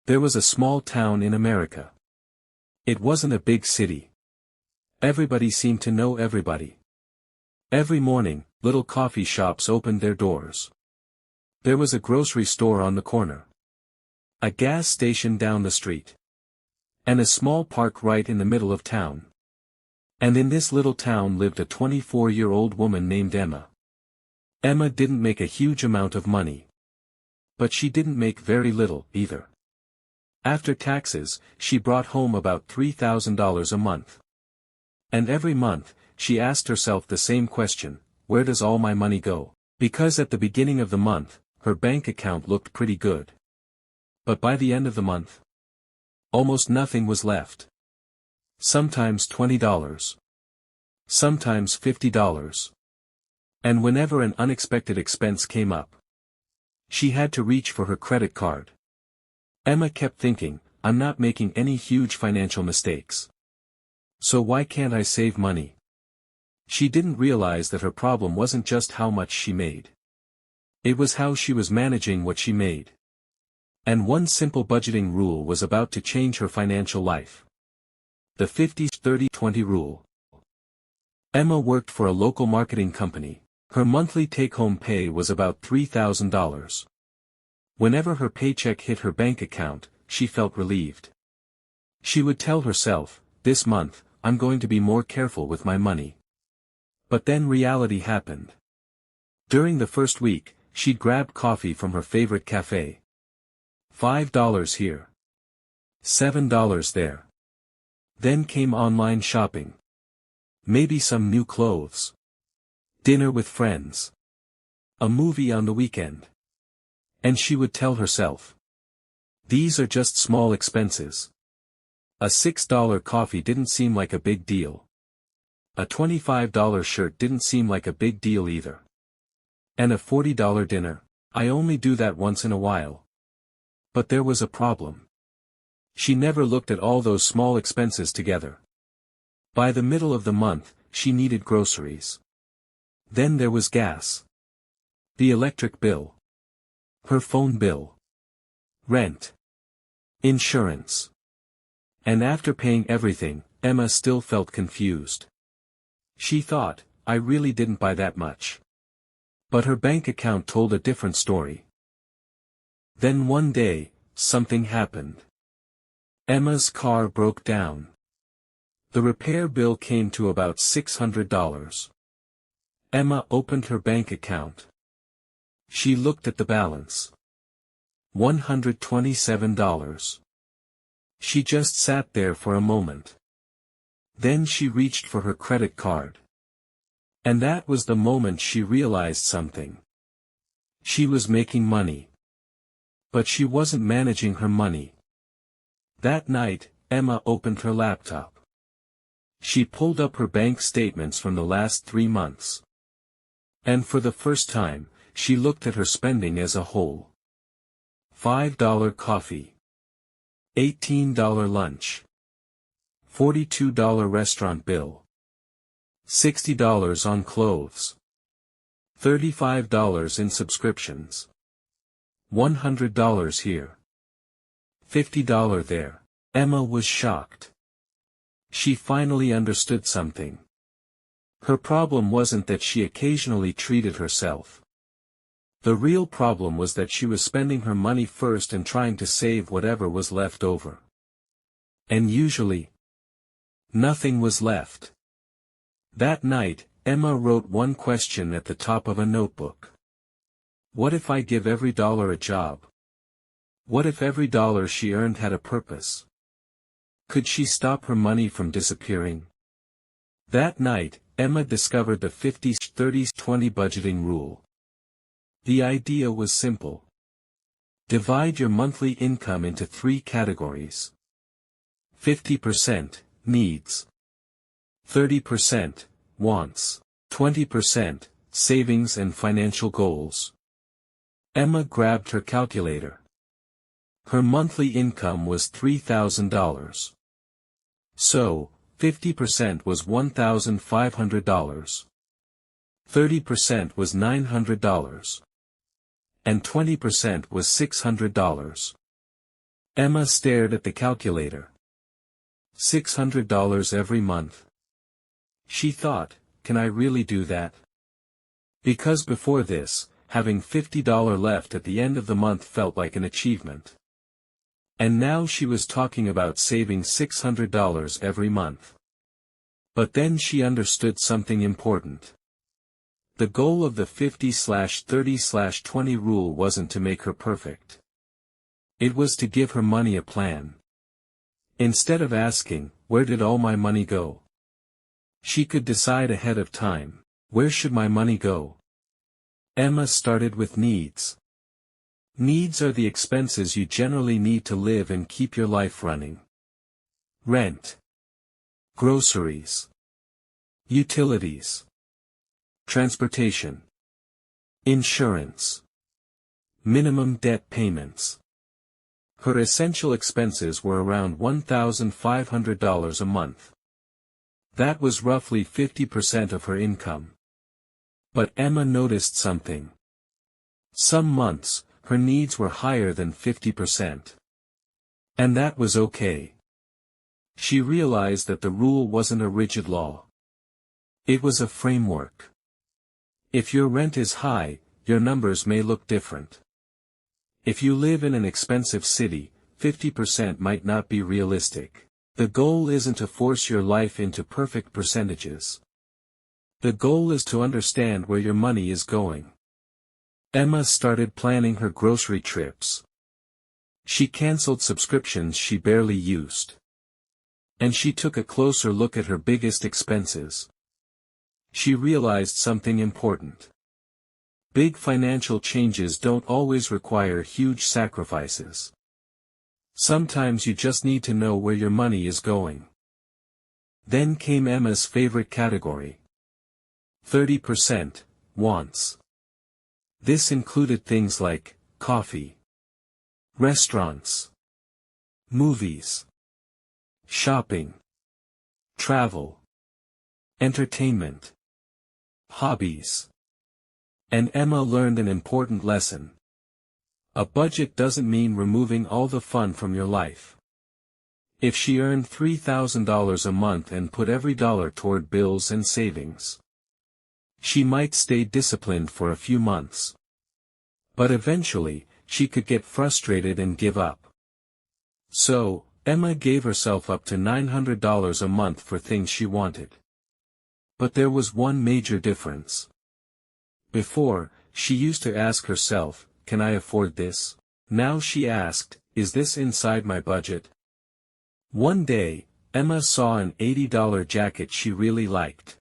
There was a small town in America. It wasn't a big city. Everybody seemed to know everybody. Every morning, little coffee shops opened their doors. There was a grocery store on the corner. A gas station down the street. And a small park right in the middle of town. And in this little town lived a 24-year-old woman named Emma. Emma didn't make a huge amount of money. But she didn't make very little, either. After taxes, she brought home about $3,000 a month. And every month, she asked herself the same question, where does all my money go? Because at the beginning of the month, her bank account looked pretty good. But by the end of the month, almost nothing was left. Sometimes $20. Sometimes $50. And whenever an unexpected expense came up, she had to reach for her credit card. Emma kept thinking, I'm not making any huge financial mistakes. So why can't I save money? She didn't realize that her problem wasn't just how much she made. It was how she was managing what she made. And one simple budgeting rule was about to change her financial life. The 50-30-20 rule. Emma worked for a local marketing company. Her monthly take-home pay was about $3,000. Whenever her paycheck hit her bank account, she felt relieved. She would tell herself, this month, I'm going to be more careful with my money. But then reality happened. During the first week, she'd grab coffee from her favorite cafe. $5 here. $7 there. Then came online shopping. Maybe some new clothes. Dinner with friends. A movie on the weekend. And she would tell herself, these are just small expenses. A $6 coffee didn't seem like a big deal. A $25 shirt didn't seem like a big deal either. And a $40 dinner, I only do that once in a while. But there was a problem. She never looked at all those small expenses together. By the middle of the month, she needed groceries. Then there was gas. The electric bill. Her phone bill. Rent. Insurance. And after paying everything, Emma still felt confused. She thought, I really didn't buy that much. But her bank account told a different story. Then one day, something happened. Emma's car broke down. The repair bill came to about $600. Emma opened her bank account. She looked at the balance. $127. She just sat there for a moment. Then she reached for her credit card. And that was the moment she realized something. She was making money. But she wasn't managing her money. That night, Emma opened her laptop. She pulled up her bank statements from the last 3 months. And for the first time, she looked at her spending as a whole. $5 coffee. $18 lunch. $42 restaurant bill. $60 on clothes. $35 in subscriptions. $100 here. $50 there. Emma was shocked. She finally understood something. Her problem wasn't that she occasionally treated herself. The real problem was that she was spending her money first and trying to save whatever was left over. And usually, nothing was left. That night, Emma wrote one question at the top of a notebook. What if I give every dollar a job? What if every dollar she earned had a purpose? Could she stop her money from disappearing? That night, Emma discovered the 50-30-20 budgeting rule. The idea was simple. Divide your monthly income into 3 categories. 50%, needs. 30%, wants. 20%, savings and financial goals. Emma grabbed her calculator. Her monthly income was $3,000. So, 50% was $1,500. 30% was $900. And 20% was $600. Emma stared at the calculator. $600 every month. She thought, can I really do that? Because before this, having $50 left at the end of the month felt like an achievement. And now she was talking about saving $600 every month. But then she understood something important. The goal of the 50/30/20 rule wasn't to make her perfect. It was to give her money a plan. Instead of asking, where did all my money go? She could decide ahead of time, where should my money go? Emma started with needs. Needs are the expenses you generally need to live and keep your life running. Rent. Groceries. Utilities. Transportation. Insurance. Minimum debt payments. Her essential expenses were around $1,500 a month. That was roughly 50% of her income. But Emma noticed something. Some months, her needs were higher than 50%. And that was okay. She realized that the rule wasn't a rigid law. It was a framework. If your rent is high, your numbers may look different. If you live in an expensive city, 50% might not be realistic. The goal isn't to force your life into perfect percentages. The goal is to understand where your money is going. Emma started planning her grocery trips. She canceled subscriptions she barely used. And she took a closer look at her biggest expenses. She realized something important. Big financial changes don't always require huge sacrifices. Sometimes you just need to know where your money is going. Then came Emma's favorite category. 30%, wants. This included things like, coffee, restaurants, movies, shopping, travel, entertainment, hobbies. And Emma learned an important lesson. A budget doesn't mean removing all the fun from your life. If she earned $3,000 a month and put every dollar toward bills and savings, she might stay disciplined for a few months. But eventually, she could get frustrated and give up. So, Emma gave herself up to $900 a month for things she wanted. But there was one major difference. Before, she used to ask herself, can I afford this? Now she asked, is this inside my budget? One day, Emma saw an $80 jacket she really liked.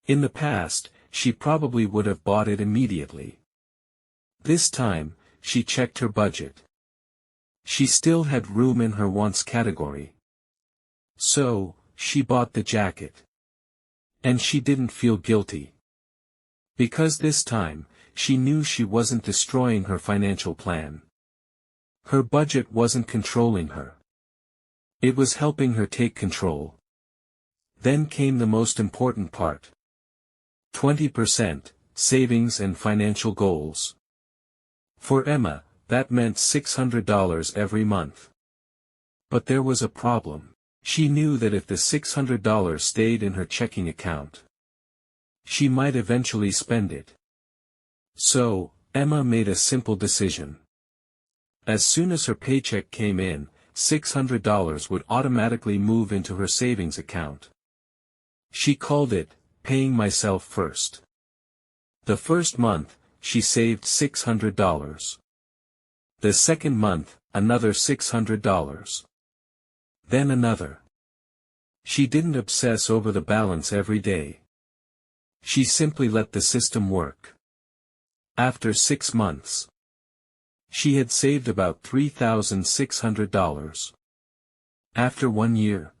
In the past, she probably would have bought it immediately. This time, she checked her budget. She still had room in her wants category. So, she bought the jacket. And she didn't feel guilty. Because this time, she knew she wasn't destroying her financial plan. Her budget wasn't controlling her. It was helping her take control. Then came the most important part. 20%, savings and financial goals. For Emma, that meant $600 every month. But there was a problem. She knew that if the $600 stayed in her checking account, she might eventually spend it. So, Emma made a simple decision. As soon as her paycheck came in, $600 would automatically move into her savings account. She called it, paying myself first. The first month, she saved $600. The second month, another $600. Then another. She didn't obsess over the balance every day. She simply let the system work. After 6 months, she had saved about $3,600. After 1 year,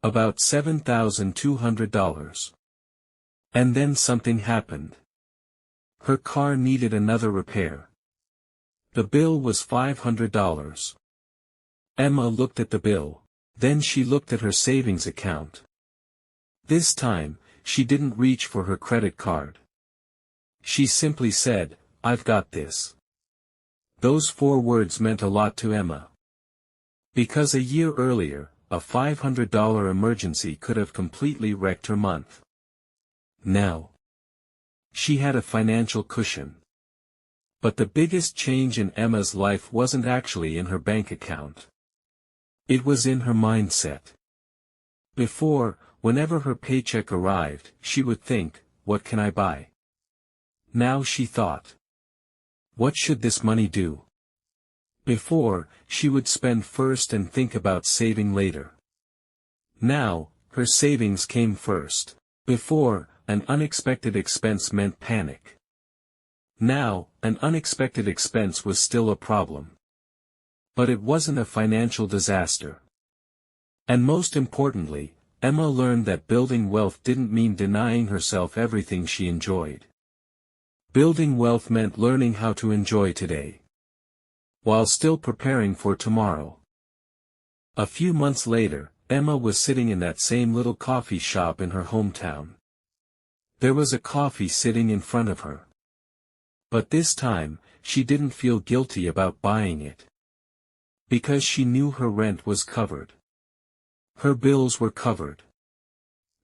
about $7,200. And then something happened. Her car needed another repair. The bill was $500. Emma looked at the bill. Then she looked at her savings account. This time, she didn't reach for her credit card. She simply said, I've got this. Those 4 words meant a lot to Emma. Because a year earlier, a $500 emergency could have completely wrecked her month. Now, she had a financial cushion. But the biggest change in Emma's life wasn't actually in her bank account. It was in her mindset. Before, whenever her paycheck arrived, she would think, "What can I buy?" Now she thought, "What should this money do?" Before, she would spend first and think about saving later. Now, her savings came first. Before, an unexpected expense meant panic. Now, an unexpected expense was still a problem. But it wasn't a financial disaster. And most importantly, Emma learned that building wealth didn't mean denying herself everything she enjoyed. Building wealth meant learning how to enjoy today, while still preparing for tomorrow. A few months later, Emma was sitting in that same little coffee shop in her hometown. There was a coffee sitting in front of her. But this time, she didn't feel guilty about buying it. Because she knew her rent was covered. Her bills were covered.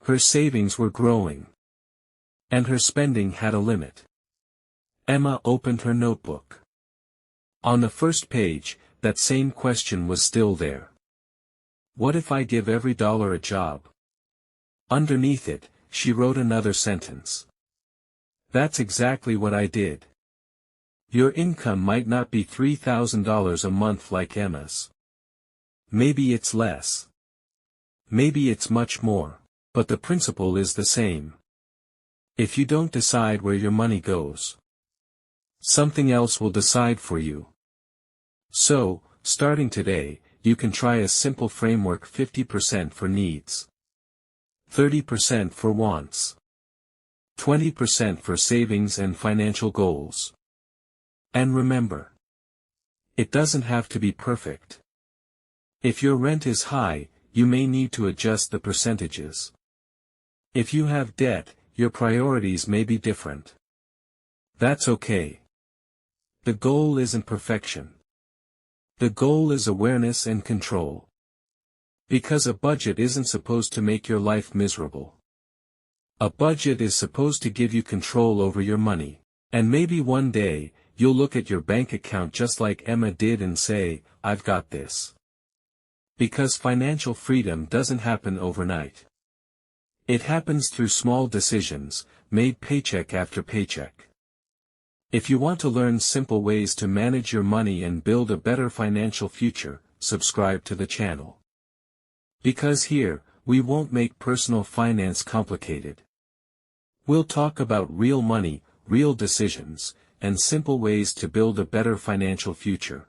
Her savings were growing. And her spending had a limit. Emma opened her notebook. On the first page, that same question was still there. What if I give every dollar a job? Underneath it, she wrote another sentence. That's exactly what I did. Your income might not be $3,000 a month like Emma's. Maybe it's less. Maybe it's much more. But the principle is the same. If you don't decide where your money goes, something else will decide for you. So, starting today, you can try a simple framework: 50% for needs, 30% for wants, 20% for savings and financial goals. And remember, it doesn't have to be perfect. If your rent is high, you may need to adjust the percentages. If you have debt, your priorities may be different. That's okay. The goal isn't perfection. The goal is awareness and control. Because a budget isn't supposed to make your life miserable. A budget is supposed to give you control over your money. And maybe one day, you'll look at your bank account just like Emma did and say, "I've got this." Because financial freedom doesn't happen overnight. It happens through small decisions, made paycheck after paycheck. If you want to learn simple ways to manage your money and build a better financial future, subscribe to the channel. Because here, we won't make personal finance complicated. We'll talk about real money, real decisions, and simple ways to build a better financial future.